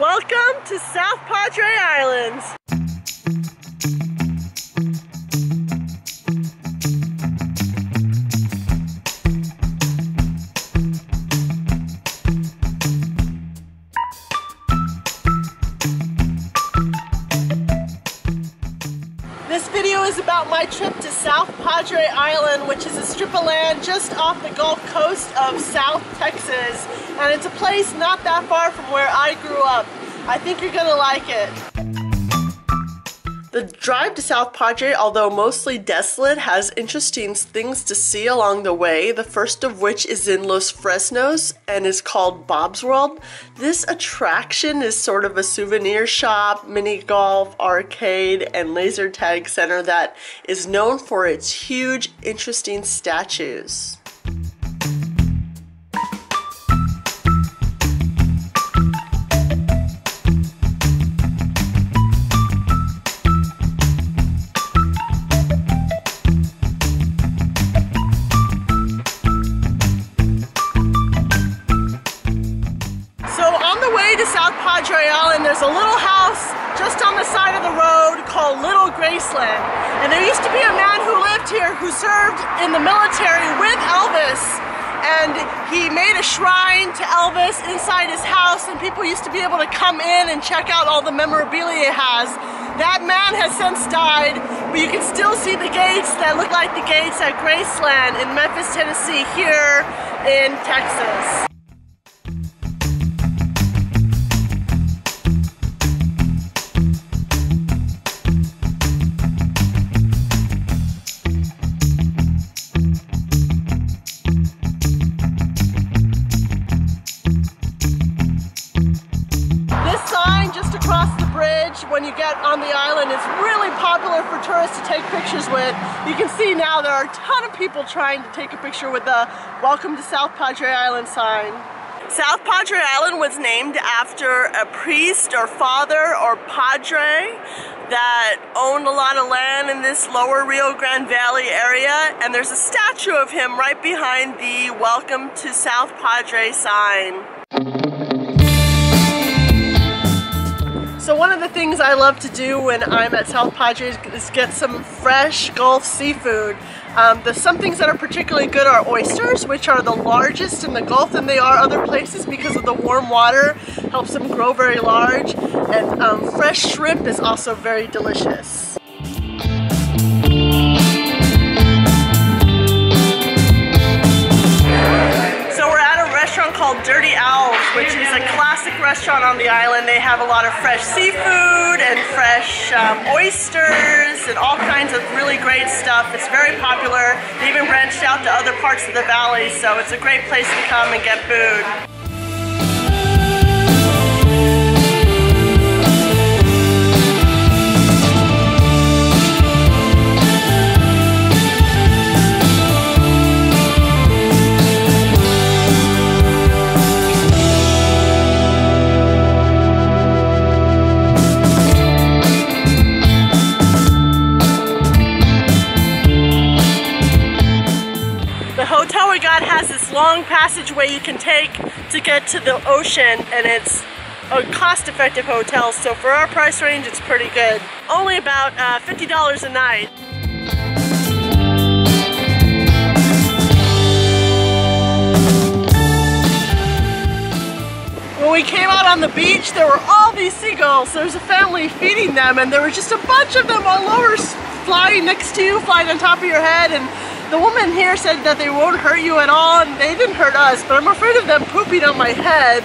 Welcome to South Padre Island. This video is about my trip to South Padre Island, which is a strip of land just off the Gulf Coast of South Texas. And it's a place not that far from where I grew up. I think you're gonna like it. The drive to South Padre, although mostly desolate, has interesting things to see along the way. The first of which is in Los Fresnos and is called Bobz World. This attraction is sort of a souvenir shop, mini golf, arcade, and laser tag center that is known for its huge, interesting statues. South Padre Island, there's a little house just on the side of the road called Little Graceland. And there used to be a man who lived here who served in the military with Elvis. And he made a shrine to Elvis inside his house, and people used to be able to come in and check out all the memorabilia it has. That man has since died, but you can still see the gates that look like the gates at Graceland in Memphis, Tennessee, here in Texas. When you get on the island, it's really popular for tourists to take pictures with. You can see now there are a ton of people trying to take a picture with the Welcome to South Padre Island sign. South Padre Island was named after a priest or father or padre that owned a lot of land in this lower Rio Grande Valley area, and there's a statue of him right behind the Welcome to South Padre sign. So one of the things I love to do when I'm at South Padre is get some fresh Gulf seafood. Some things that are particularly good are oysters, which are the largest in the Gulf than they are other places because of the warm water, helps them grow very large. And fresh shrimp is also very delicious. Called Dirty Owls, which is a classic restaurant on the island. They have a lot of fresh seafood and fresh oysters and all kinds of really great stuff. It's very popular. They even branched out to other parts of the valley, so it's a great place to come and get food. Has this long passageway you can take to get to the ocean, and it's a cost-effective hotel, so for our price range it's pretty good. Only about $50 a night. When we came out on the beach, there were all these seagulls. There was a family feeding them, and there were just a bunch of them all over, flying next to you, flying on top of your head. And the woman here said that they won't hurt you at all, and they didn't hurt us, but I'm afraid of them pooping on my head.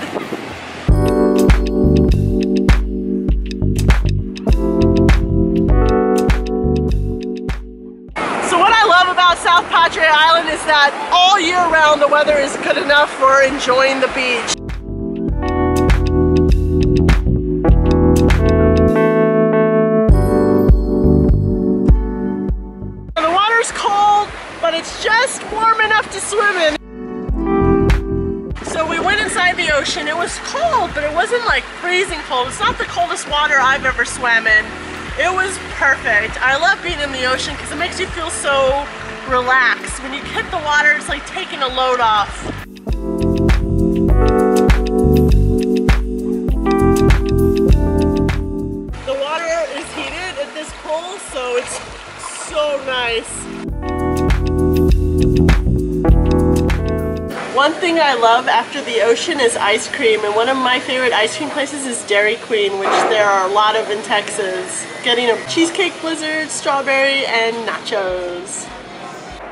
So what I love about South Padre Island is that all year round the weather is good enough for enjoying the beach. The water's cold, but it's just warm enough to swim in. So we went inside the ocean. It was cold, but it wasn't like freezing cold. It's not the coldest water I've ever swam in. It was perfect. I love being in the ocean because it makes you feel so relaxed. When you hit the water, it's like taking a load off. it's so nice. One thing I love after the ocean is ice cream, and one of my favorite ice cream places is Dairy Queen, which there are a lot of in Texas. Getting a cheesecake blizzard, strawberry, and nachos.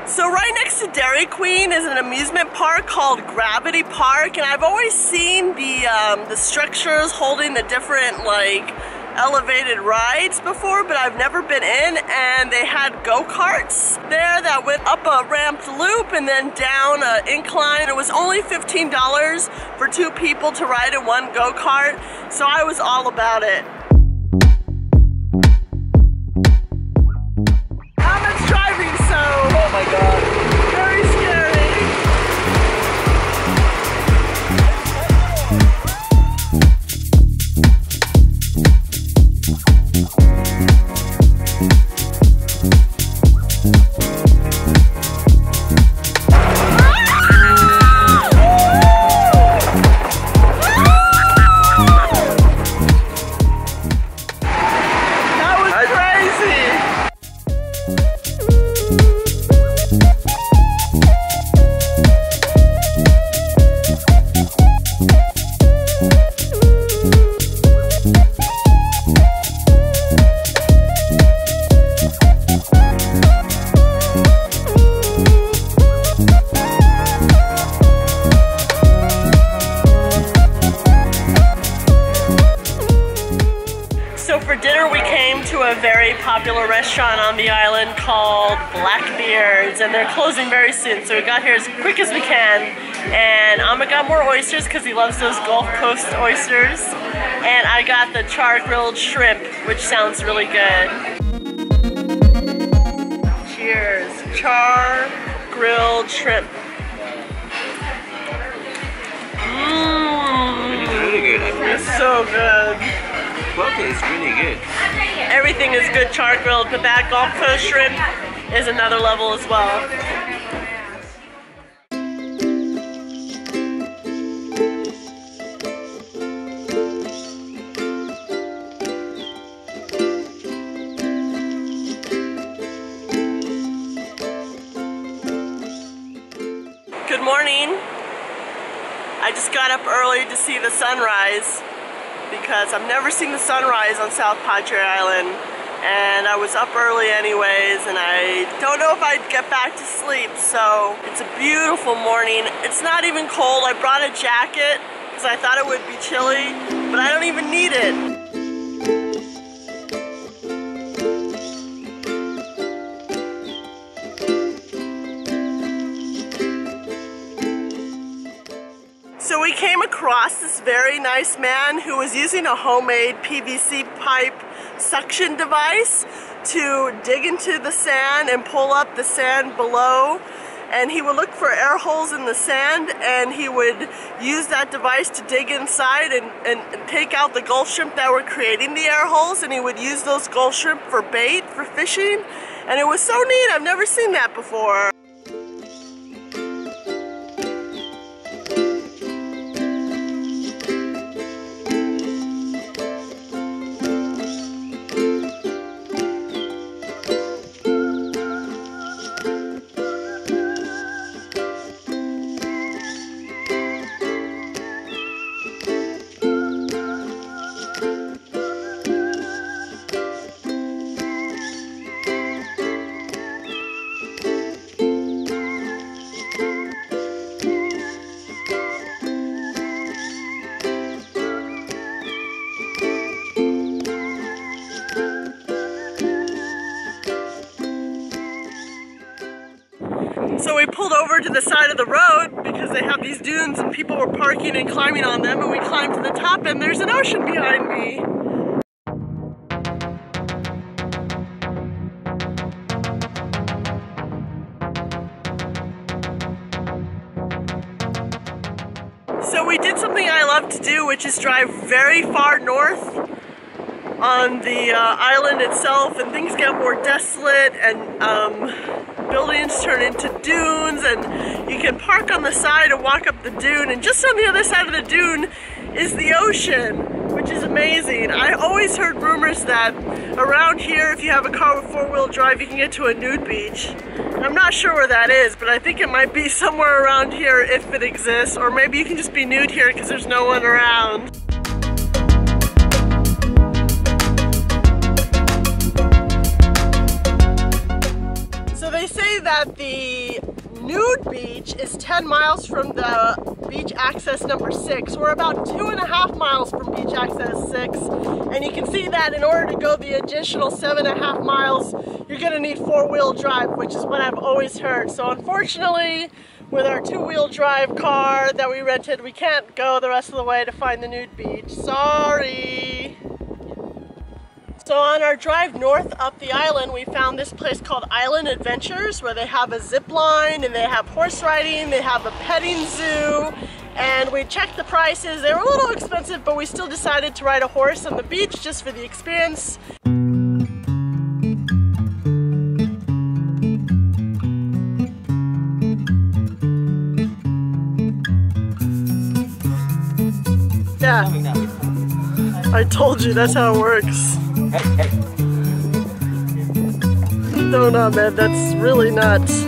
So right next to Dairy Queen is an amusement park called Gravity Park, and I've always seen the structures holding the different like elevated rides before, but I've never been in, and they had go-karts there that went up a ramped loop and then down an incline. It was only $15 for 2 people to ride in one go-kart, so I was all about it. Emma's driving, so oh my god, very scary. A very popular restaurant on the island called Blackbeards, and they're closing very soon, so we got here as quick as we can. And Amma got more oysters because he loves those Gulf Coast oysters, and I got the char-grilled shrimp, which sounds really good. Cheers. Char-grilled shrimp. It's really good. It's so good. Okay, it's really good. Everything is good char-grilled, but that Gulf Coast shrimp is another level as well. Good morning. I just got up early to see the sunrise, because I've never seen the sunrise on South Padre Island, and I was up early anyways, and I don't know if I'd get back to sleep. So it's a beautiful morning. It's not even cold. I brought a jacket because I thought it would be chilly, but I don't even need it. So we came across this very nice man who was using a homemade PVC pipe suction device to dig into the sand and pull up the sand below. And he would look for air holes in the sand, and he would use that device to dig inside and take out the Gulf shrimp that were creating the air holes, and he would use those Gulf shrimp for bait, for fishing. And it was so neat. I've never seen that before. So we pulled over to the side of the road because they have these dunes and people were parking and climbing on them, and we climbed to the top and there's an ocean behind me. So we did something I love to do, which is drive very far north on the island itself, and things get more desolate, and buildings turn into dunes, and you can park on the side and walk up the dune, and just on the other side of the dune is the ocean. which is amazing. I always heard rumors that around here, if you have a car with four-wheel drive, you can get to a nude beach. I'm not sure where that is, but I think it might be somewhere around here if it exists, or maybe you can just be nude here because there's no one around. So they say that the Nude Beach is 10 miles from the beach access number 6. We're about 2.5 miles from beach access 6, and you can see that in order to go the additional 7.5 miles, you're gonna need four-wheel drive, which is what I've always heard. So unfortunately, with our two-wheel drive car that we rented, we can't go the rest of the way to find the Nude Beach. Sorry. So on our drive north up the island, we found this place called Island Adventures, where they have a zip line and they have horse riding, they have a petting zoo, and we checked the prices. They were a little expensive, but we still decided to ride a horse on the beach just for the experience. Yeah, I told you that's how it works. Hey. No, man, that's really nuts.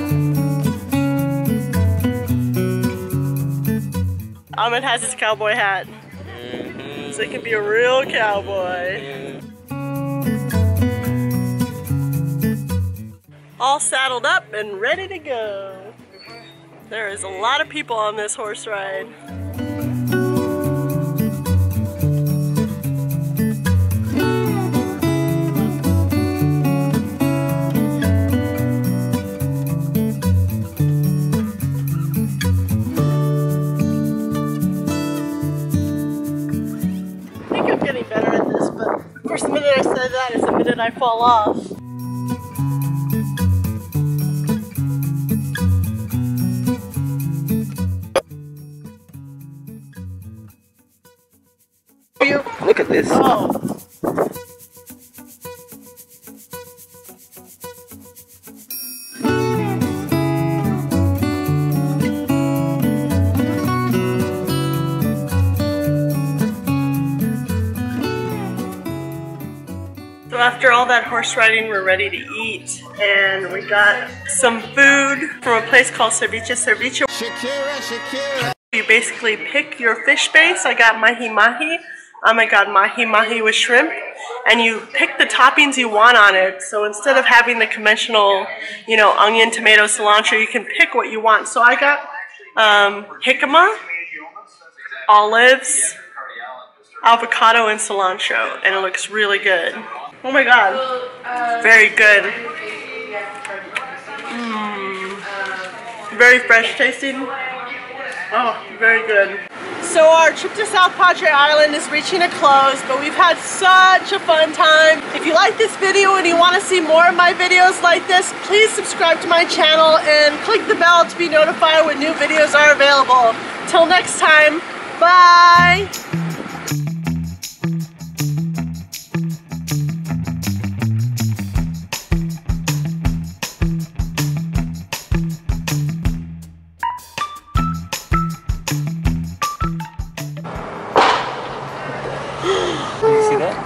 Ahmed has his cowboy hat, so he can be a real cowboy. All saddled up and ready to go. There is a lot of people on this horse ride. Better at this, but of course the minute I say that is the minute I fall off. Look at this. Oh. So after all that horse riding, we're ready to eat, and we got some food from a place called Ceviche. Shakira. You basically pick your fish base. I got mahi-mahi. I got mahi-mahi with shrimp, and you pick the toppings you want on it. So instead of having the conventional, you know, onion, tomato, cilantro, you can pick what you want. So I got jicama, olives, avocado, and cilantro, and it looks really good. Oh my god, very good. Very fresh tasting. Oh, very good. So our trip to South Padre Island is reaching a close, but we've had such a fun time. If you like this video and you want to see more of my videos like this, please subscribe to my channel and click the bell to be notified when new videos are available. Till next time, bye!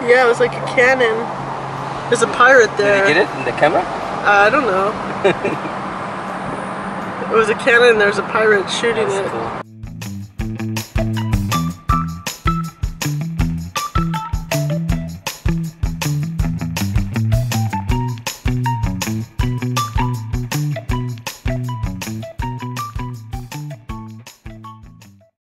Yeah, it was like a cannon. There's a pirate there. Did you get it in the camera? I don't know. It was a cannon, there's a pirate shooting it. Cool.